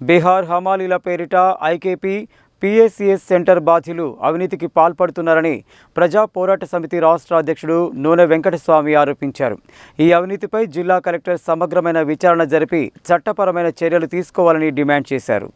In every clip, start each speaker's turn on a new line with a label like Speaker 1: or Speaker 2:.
Speaker 1: బీహార్ హమాలీల పేరిట IKP PACS centre బాధ్యులు అవినీతికి పాల్పడుతున్నారని ప్రజా పోరాట సమితి రాష్ట్ర అధ్యక్షుడు నూనె వెంకటస్వామి ఆరోపించారు. ఈ అవినీతిపై జిల్లా కలెక్టర్ సమగ్రమైన విచారణ జరిపి చట్టపరమైన చర్యలు తీసుకోవాలని డిమాండ్ చేశారు.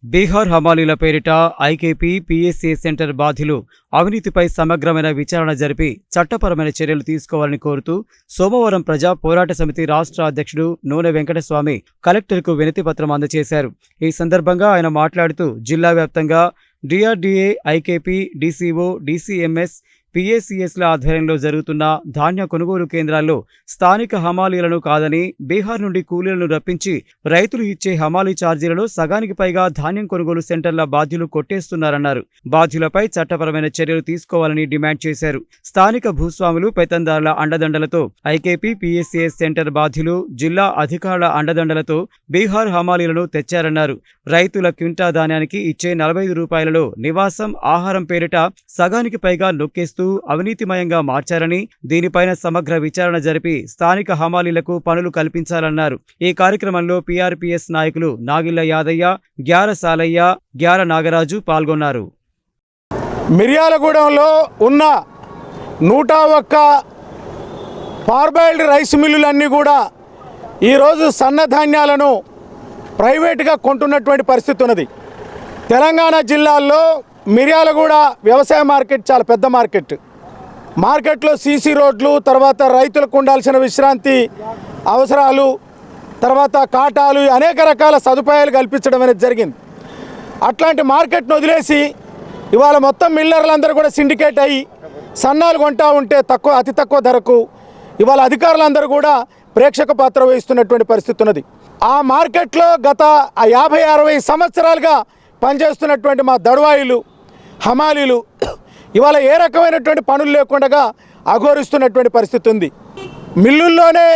Speaker 1: బీహార్ హమాలీల పేరిట ఐకేపీ పీఏసీఎస్ సెంటర్ బాధ్యులు అవినీతిపై సమగ్రమైన విచారణ జరిపి చట్టపరమైన చర్యలు తీసుకోవాలని కోరుతూ సోమవారం ప్రజా పోరాట సమితి రాష్ట్ర అధ్యక్షుడు నూనె వెంకటస్వామి కలెక్టర్కు వినతిపత్రం అందజేశారు. ఈ సందర్భంగా ఆయన మాట్లాడుతూ జిల్లా వ్యాప్తంగా డిఆర్డీఏ, ఐకేపీ, డీసీఓ, డీసీఎంఎస్, పీఏసీఎస్ల ఆధ్వర్యంలో జరుగుతున్న ధాన్య కొనుగోలు కేంద్రాల్లో స్థానిక హమాలీలను కాదని బీహార్ నుండి కూలీలను రప్పించి రైతులు ఇచ్చే హమాలీ ఛార్జీలలో సగానికి పైగా ధాన్యం కొనుగోలు సెంటర్ల బాధ్యులు కొట్టేస్తున్నారన్నారు. బాధ్యులపై చట్టపరమైన చర్యలు తీసుకోవాలని డిమాండ్ చేశారు. స్థానిక భూస్వాములు, పెత్తందారుల అండదండలతో ఐకేపీ పీఏసీఎస్ సెంటర్ బాధ్యులు జిల్లా అధికారుల అండదండలతో బీహార్ హమాలీలను తెచ్చారన్నారు. రైతుల క్వింటా ధాన్యానికి ఇచ్చే 45 రూపాయలలో నివాసం, ఆహారం పేరిట సగానికి పైగా నొక్కేస్తూ అవినీతిమయంగా మార్చారని, దీనిపైన సమగ్ర విచారణ జరిపి స్థానిక హమాలీలకు పనులు కల్పించాలన్నారు. ఈ కార్యక్రమంలో పీఆర్పీఎస్ నాయకులు నాగిళ్ల యాదయ్య, గ్యార సాలయ్య, గ్యార నాగరాజు పాల్గొన్నారు.
Speaker 2: మిర్యాలగూడెంలో ఉన్న 101 పార్బైల్డ్ రైస్ మిల్లులన్నీ కూడా ఈరోజు సన్నధాన్యాలను ప్రైవేటుగా కొంటున్నటువంటి పరిస్థితి ఉన్నది. తెలంగాణ జిల్లాల్లో మిర్యాలగూడ వ్యవసాయ మార్కెట్ చాలా పెద్ద మార్కెట్లో సీసీ రోడ్లు, తర్వాత రైతులకు ఉండాల్సిన విశ్రాంతి అవసరాలు, తర్వాత కాటాలు, అనేక రకాల సదుపాయాలు కల్పించడం అనేది జరిగింది. అట్లాంటి మార్కెట్ను వదిలేసి ఇవాళ మొత్తం మిల్లర్లందరూ కూడా సిండికేట్ అయ్యి సన్నాలు కొంటా ఉంటే అతి తక్కువ ధరకు ఇవాళ అధికారులందరూ కూడా ప్రేక్షక పాత్ర వహిస్తున్నటువంటి పరిస్థితి ఉన్నది. ఆ మార్కెట్లో గత 50-60 సంవత్సరాలుగా పనిచేస్తున్నటువంటి మా దడువాయిలు, హమాలీలు ఇవాళ ఏ రకమైనటువంటి పనులు లేకుండా అఘోరిస్తున్నటువంటి పరిస్థితి ఉంది. మిల్లుల్లోనే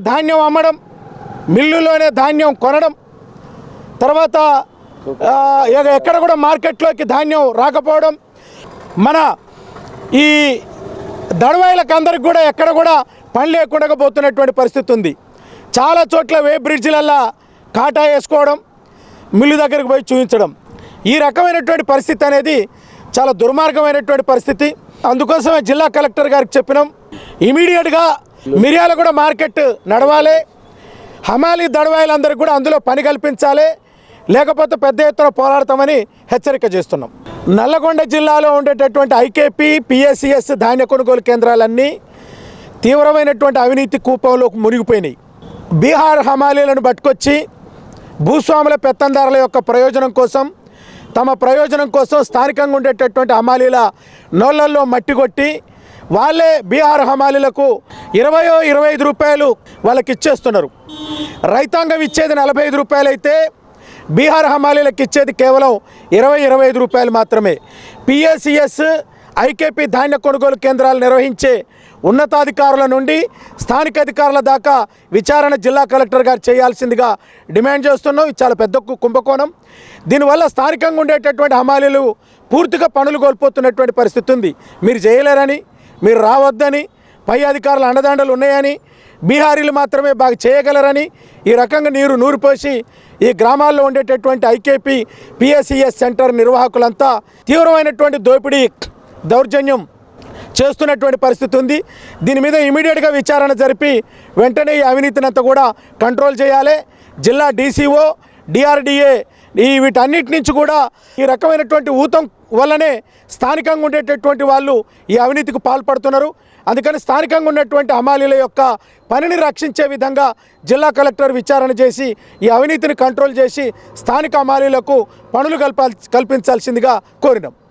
Speaker 2: ధాన్యం అమ్మడం, మిల్లుల్లోనే ధాన్యం కొనడం, తర్వాత ఎక్కడ కూడా మార్కెట్లోకి ధాన్యం రాకపోవడం, మన ఈ దడువాయిలకు అందరికి కూడా ఎక్కడ కూడా పని లేకుండా పోతున్నటువంటి పరిస్థితి ఉంది. చాలా చోట్ల వే బ్రిడ్జిలల్లా కాటా వేసుకోవడం, మిల్లు దగ్గరికి పోయి చూపించడం, ఈ రకమైనటువంటి పరిస్థితి అనేది చాలా దుర్మార్గమైనటువంటి పరిస్థితి. అందుకోసమే జిల్లా కలెక్టర్ గారికి చెప్పినాం, ఇమీడియట్గా మిర్యాలగూడ మార్కెట్ నడవాలి, హమాలీ దడవాయిలందరికీ కూడా అందులో పని కల్పించాలి, లేకపోతే పెద్ద ఎత్తున పోరాడతామని హెచ్చరిక చేస్తున్నాం. నల్లగొండ జిల్లాలో ఉండేటటువంటి ఐకేపీ, పీఏసీఎస్ ధాన్య కొనుగోలు కేంద్రాలన్నీ తీవ్రమైనటువంటి అవినీతి కూపంలో మునిగిపోయినాయి. బీహార్ హమాలీలను పట్టుకొచ్చి భూస్వాముల, పెత్తందారుల యొక్క ప్రయోజనం కోసం, తమ ప్రయోజనం కోసం స్థానికంగా ఉండేటటువంటి హమాలీల నోళ్ళల్లో మట్టి కొట్టి వాళ్ళే బీహార్ హమాలీలకు 20-25 రూపాయలు వాళ్ళకి ఇచ్చేస్తున్నారు. రైతాంగం ఇచ్చేది 45 రూపాయలు అయితే బీహార్ హమాలీలకు ఇచ్చేది కేవలం 20-25 రూపాయలు మాత్రమే. పీఏసీఎస్, ఐకేపీ ధాన్య కొనుగోలు కేంద్రాలు నిర్వహించే ఉన్నతాధికారుల నుండి స్థానిక అధికారుల దాకా విచారణ జిల్లా కలెక్టర్ గారు చేయాల్సిందిగా డిమాండ్ చేస్తున్నాం. ఇది చాలా పెద్ద కుంభకోణం. దీనివల్ల స్థానికంగా ఉండేటటువంటి హమాలీలు పూర్తిగా పనులు కోల్పోతున్నటువంటి పరిస్థితి ఉంది. మీరు చేయలేరని, మీరు రావద్దని, పై అధికారుల అండదండలు ఉన్నాయని, బీహారీలు మాత్రమే బాగా చేయగలరని ఈ రకంగా నూరిపోసి ఈ గ్రామాల్లో ఉండేటటువంటి ఐకేపీ, పీఏసీఎస్ సెంటర్ నిర్వాహకులంతా తీవ్రమైనటువంటి దోపిడీ, దౌర్జన్యం చేస్తున్నటువంటి పరిస్థితి ఉంది. దీని మీద ఇమీడియట్గా విచారణ జరిపి వెంటనే ఈ అవినీతినంతా కూడా కంట్రోల్ చేయాలి. జిల్లా డీసీఓ, డిఆర్డీఏ వీటన్నిటి నుంచి కూడా ఈ రకమైనటువంటి ఊతం వల్లనే స్థానికంగా ఉండేటటువంటి వాళ్ళు ఈ అవినీతికి పాల్పడుతున్నారు. అందుకని స్థానికంగా ఉన్నటువంటి హమాలీల యొక్క పనిని రక్షించే విధంగా జిల్లా కలెక్టర్ విచారణ చేసి ఈ అవినీతిని కంట్రోల్ చేసి స్థానిక హమాలీలకు పనులు కల్పించాల్సిందిగా కోరినాం.